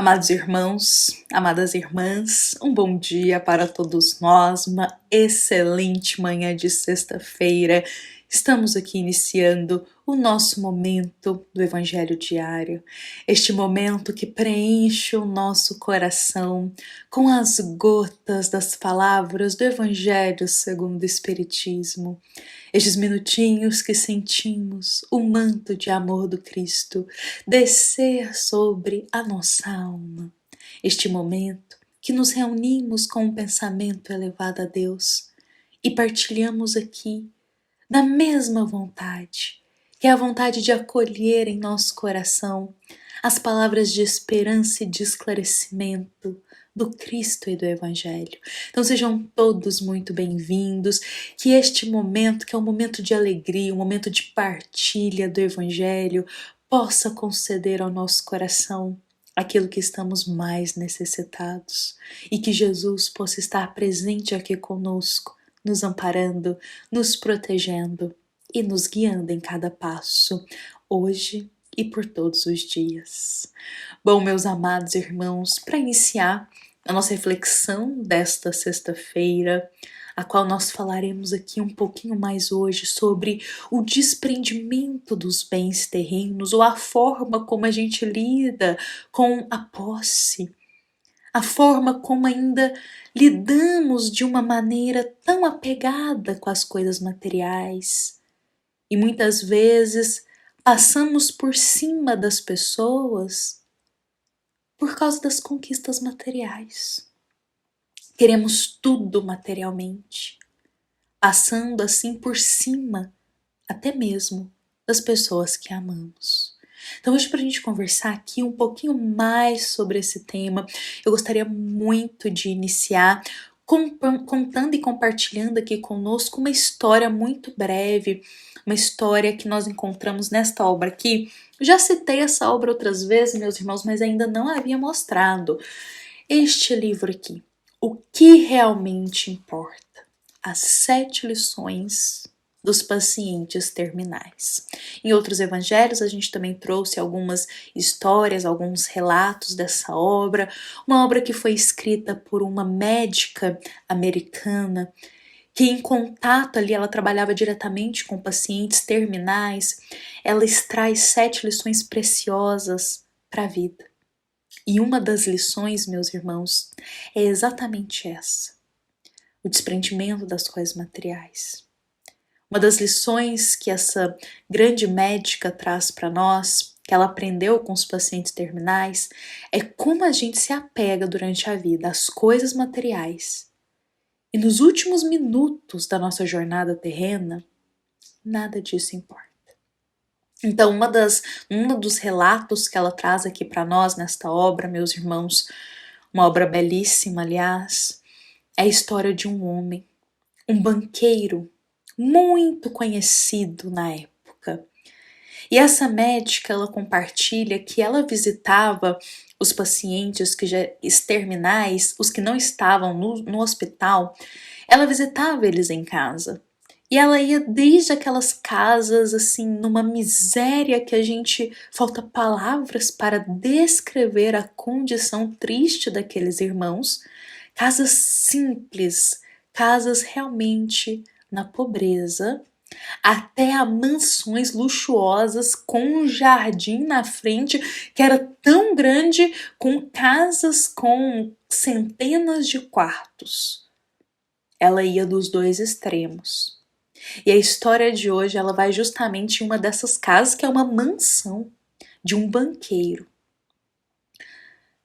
Amados irmãos, amadas irmãs, um bom dia para todos nós, uma excelente manhã de sexta-feira. Estamos aqui iniciando o nosso momento do Evangelho Diário, este momento que preenche o nosso coração com as gotas das palavras do Evangelho segundo o Espiritismo. Estes minutinhos que sentimos o manto de amor do Cristo descer sobre a nossa alma. Este momento que nos reunimos com um pensamento elevado a Deus e partilhamos aqui da mesma vontade, que é a vontade de acolher em nosso coração as palavras de esperança e de esclarecimento do Cristo e do Evangelho. Então sejam todos muito bem-vindos, que este momento, que é um momento de alegria, um momento de partilha do Evangelho, possa conceder ao nosso coração aquilo que estamos mais necessitados e que Jesus possa estar presente aqui conosco, nos amparando, nos protegendo e nos guiando em cada passo, hoje e por todos os dias. Bom, meus amados irmãos, para iniciar a nossa reflexão desta sexta-feira, a qual nós falaremos aqui um pouquinho mais hoje sobre o desprendimento dos bens terrenos ou a forma como a gente lida com a posse, a forma como ainda lidamos de uma maneira tão apegada com as coisas materiais e muitas vezes passamos por cima das pessoas por causa das conquistas materiais. Queremos tudo materialmente, passando assim por cima até mesmo das pessoas que amamos. Então hoje, para a gente conversar aqui um pouquinho mais sobre esse tema, eu gostaria muito de iniciar contando e compartilhando aqui conosco uma história muito breve, uma história que nós encontramos nesta obra aqui. Já citei essa obra outras vezes, meus irmãos, mas ainda não havia mostrado. Este livro aqui, O que realmente importa? As 7 lições dos pacientes terminais. Em outros evangelhos a gente também trouxe algumas histórias, alguns relatos dessa obra, uma obra que foi escrita por uma médica americana que em contato ali, ela trabalhava diretamente com pacientes terminais, ela extrai 7 lições preciosas para a vida. E uma das lições, meus irmãos, é exatamente essa: o desprendimento das coisas materiais. Uma das lições que essa grande médica traz para nós, que ela aprendeu com os pacientes terminais, é como a gente se apega durante a vida às coisas materiais. E nos últimos minutos da nossa jornada terrena, nada disso importa. Então, um dos relatos que ela traz aqui para nós nesta obra, meus irmãos, uma obra belíssima, aliás, é a história de um homem, um banqueiro, muito conhecido na época. E essa médica, ela compartilha que ela visitava os pacientes que já terminais, os que não estavam no hospital, ela visitava eles em casa. E ela ia desde aquelas casas, assim, numa miséria que a gente falta palavras para descrever a condição triste daqueles irmãos, casas simples, casas realmente na pobreza, até a mansões luxuosas com um jardim na frente que era tão grande, com casas com centenas de quartos. Ela ia dos dois extremos. E a história de hoje, ela vai justamente em uma dessas casas, que é uma mansão de um banqueiro.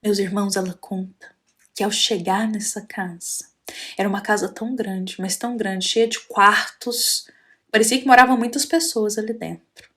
Meus irmãos, ela conta que ao chegar nessa casa, era uma casa tão grande, mas tão grande, cheia de quartos, parecia que moravam muitas pessoas ali dentro.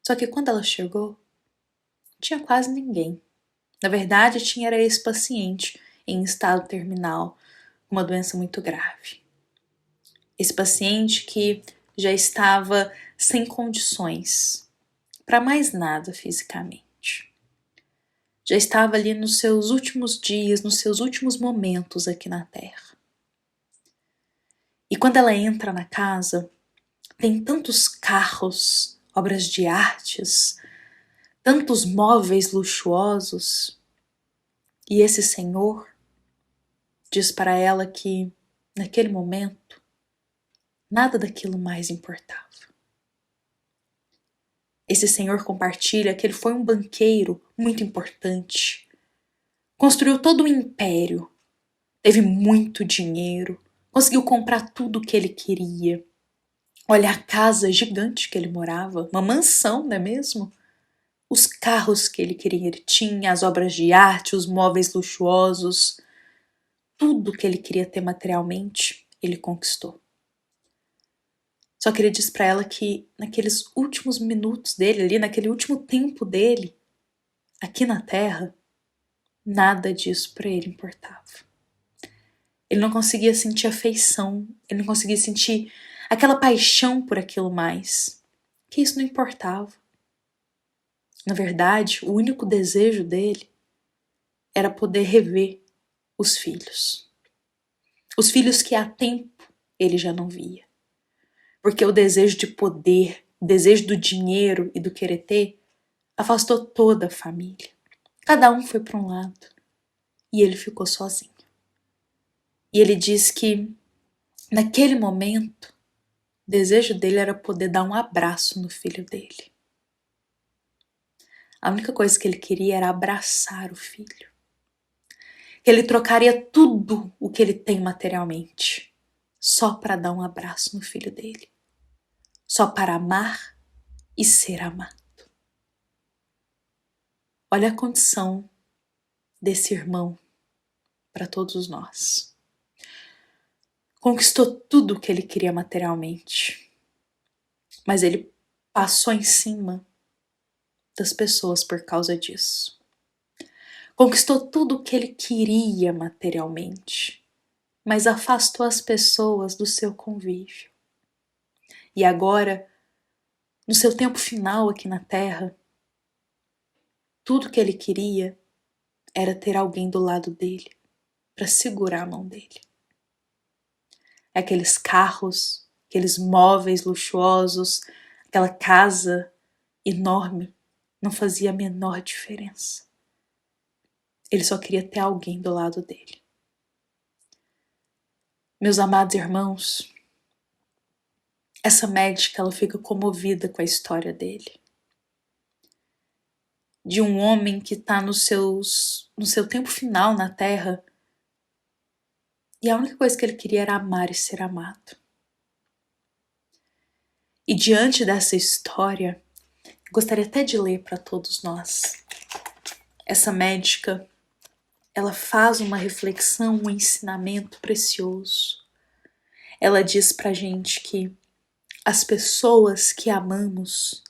Só que quando ela chegou, não tinha quase ninguém. Na verdade, tinha era esse paciente em estado terminal, com uma doença muito grave. Esse paciente que já estava sem condições para mais nada fisicamente. Já estava ali nos seus últimos dias, nos seus últimos momentos aqui na Terra. E quando ela entra na casa, tem tantos carros, obras de artes, tantos móveis luxuosos, E esse Senhor diz para ela que, naquele momento, nada daquilo mais importava. Esse Senhor compartilha que ele foi um banqueiro muito importante. Construiu todo um império, teve muito dinheiro, conseguiu comprar tudo o que ele queria. Olha a casa gigante que ele morava, uma mansão, não é mesmo? Os carros que ele queria, ele tinha, as obras de arte, os móveis luxuosos, tudo que ele queria ter materialmente, ele conquistou. Só que ele diz para ela que naqueles últimos minutos dele ali, naquele último tempo dele, aqui na Terra, nada disso para ele importava. Ele não conseguia sentir afeição, ele não conseguia sentir aquela paixão por aquilo mais, que isso não importava. Na verdade, o único desejo dele era poder rever os filhos. Os filhos que há tempo ele já não via. Porque o desejo de poder, o desejo do dinheiro e do querer ter, afastou toda a família. Cada um foi para um lado e ele ficou sozinho. E ele diz que, naquele momento, o desejo dele era poder dar um abraço no filho dele. A única coisa que ele queria era abraçar o filho. Ele trocaria tudo o que ele tem materialmente, só para dar um abraço no filho dele. Só para amar e ser amado. Olha a condição desse irmão para todos nós. Conquistou tudo o que ele queria materialmente, mas ele passou em cima das pessoas por causa disso. Conquistou tudo o que ele queria materialmente, mas afastou as pessoas do seu convívio. E agora, no seu tempo final aqui na Terra, tudo que ele queria era ter alguém do lado dele para segurar a mão dele. Aqueles carros, aqueles móveis luxuosos, aquela casa enorme, não fazia a menor diferença. Ele só queria ter alguém do lado dele. Meus amados irmãos, essa médica ela fica comovida com a história dele. De um homem que está no seu tempo final na Terra e a única coisa que ele queria era amar e ser amado. E diante dessa história, gostaria até de ler para todos nós. Essa médica, ela faz uma reflexão, um ensinamento precioso. Ela diz pra gente que as pessoas que amamos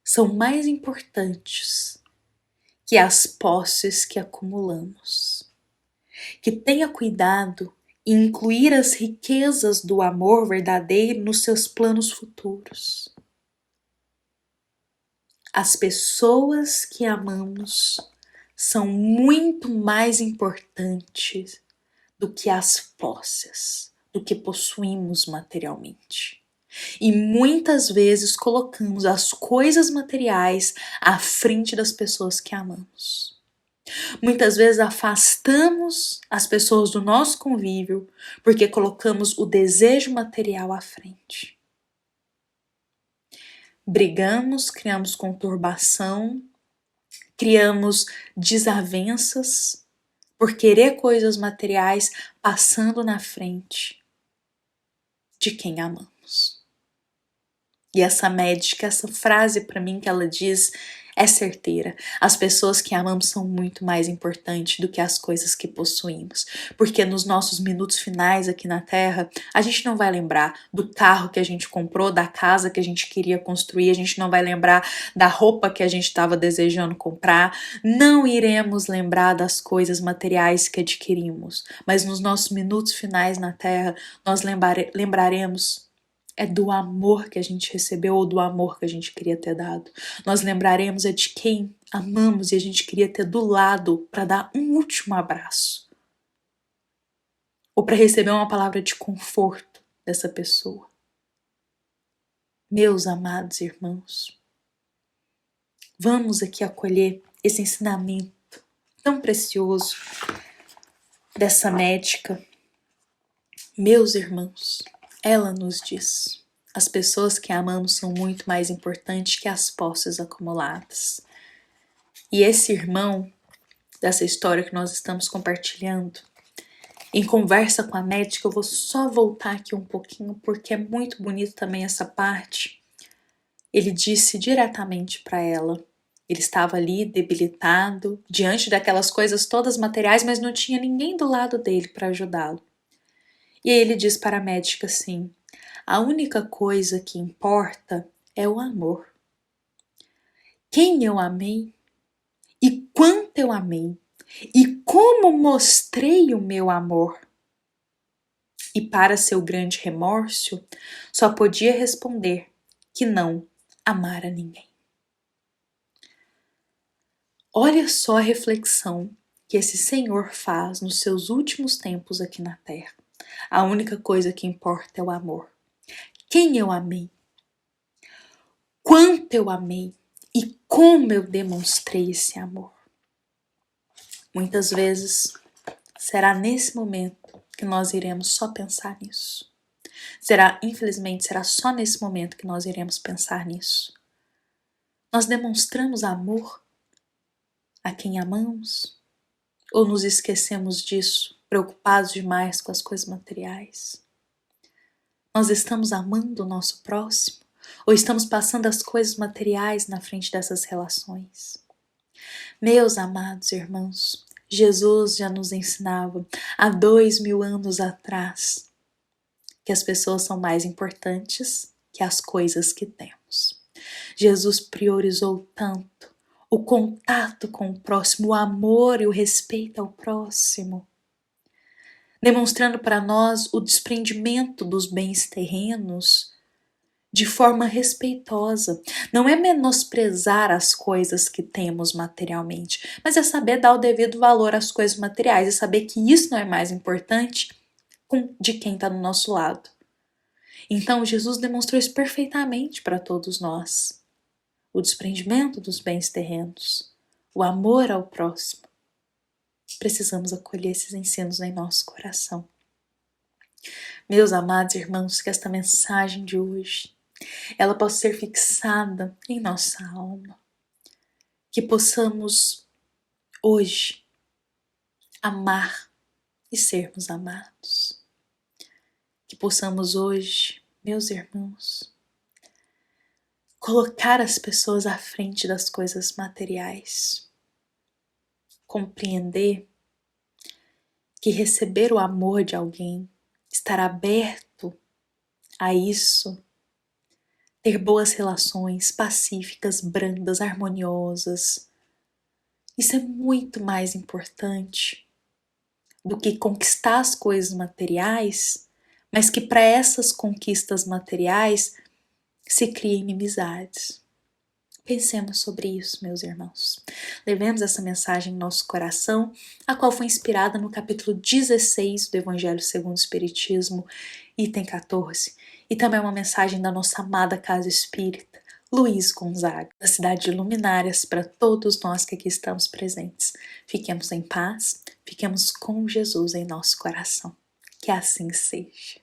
são mais importantes que as posses que acumulamos. Que tenha cuidado em incluir as riquezas do amor verdadeiro nos seus planos futuros. As pessoas que amamos são muito mais importantes do que as posses, do que possuímos materialmente. E muitas vezes colocamos as coisas materiais à frente das pessoas que amamos. Muitas vezes afastamos as pessoas do nosso convívio porque colocamos o desejo material à frente. Brigamos, criamos conturbação, criamos desavenças por querer coisas materiais passando na frente de quem amamos. E essa médica, essa frase para mim que ela diz é certeira. As pessoas que amamos são muito mais importantes do que as coisas que possuímos. Porque nos nossos minutos finais aqui na Terra, a gente não vai lembrar do carro que a gente comprou, da casa que a gente queria construir, a gente não vai lembrar da roupa que a gente estava desejando comprar, não iremos lembrar das coisas materiais que adquirimos. Mas nos nossos minutos finais na Terra, nós lembraremos do amor que a gente recebeu ou do amor que a gente queria ter dado. Nós lembraremos de quem amamos e a gente queria ter do lado para dar um último abraço. Ou para receber uma palavra de conforto dessa pessoa. Meus amados irmãos, vamos aqui acolher esse ensinamento tão precioso dessa médica. Meus irmãos, ela nos diz: as pessoas que amamos são muito mais importantes que as posses acumuladas. E esse irmão, dessa história que nós estamos compartilhando, em conversa com a médica, eu vou só voltar aqui um pouquinho, porque é muito bonito também essa parte. Ele disse diretamente para ela. Ele estava ali debilitado, diante daquelas coisas todas materiais, mas não tinha ninguém do lado dele para ajudá-lo. E aí ele diz para a médica assim: a única coisa que importa é o amor. Quem eu amei, e quanto eu amei, e como mostrei o meu amor. E para seu grande remorso, só podia responder que não amara ninguém. Olha só a reflexão que esse Senhor faz nos seus últimos tempos aqui na Terra. A única coisa que importa é o amor. Quem eu amei, quanto eu amei e como eu demonstrei esse amor. Muitas vezes será nesse momento que nós iremos só pensar nisso. Infelizmente, será só nesse momento que nós iremos pensar nisso. Nós demonstramos amor a quem amamos? Ou nos esquecemos disso, preocupados demais com as coisas materiais? Nós estamos amando o nosso próximo? Ou estamos passando as coisas materiais na frente dessas relações? Meus amados irmãos, Jesus já nos ensinava há 2000 anos atrás que as pessoas são mais importantes que as coisas que temos. Jesus priorizou tanto o contato com o próximo, o amor e o respeito ao próximo, demonstrando para nós o desprendimento dos bens terrenos de forma respeitosa. Não é menosprezar as coisas que temos materialmente, mas é saber dar o devido valor às coisas materiais e saber que isso não é mais importante de quem está do nosso lado. Então Jesus demonstrou isso perfeitamente para todos nós. O desprendimento dos bens terrenos, o amor ao próximo. Precisamos acolher esses ensinos em nosso coração. Meus amados irmãos, que esta mensagem de hoje, ela possa ser fixada em nossa alma. Que possamos hoje amar e sermos amados. Que possamos hoje, meus irmãos, colocar as pessoas à frente das coisas materiais. Compreender que receber o amor de alguém, estar aberto a isso, ter boas relações pacíficas, brandas, harmoniosas, isso é muito mais importante do que conquistar as coisas materiais, mas que para essas conquistas materiais se criem inimizades. Pensemos sobre isso, meus irmãos. Levemos essa mensagem em nosso coração, a qual foi inspirada no capítulo 16 do Evangelho segundo o Espiritismo, item 14, e também uma mensagem da nossa amada Casa Espírita, Luiz Gonzaga, da cidade de Luminárias, para todos nós que aqui estamos presentes. Fiquemos em paz, fiquemos com Jesus em nosso coração. Que assim seja.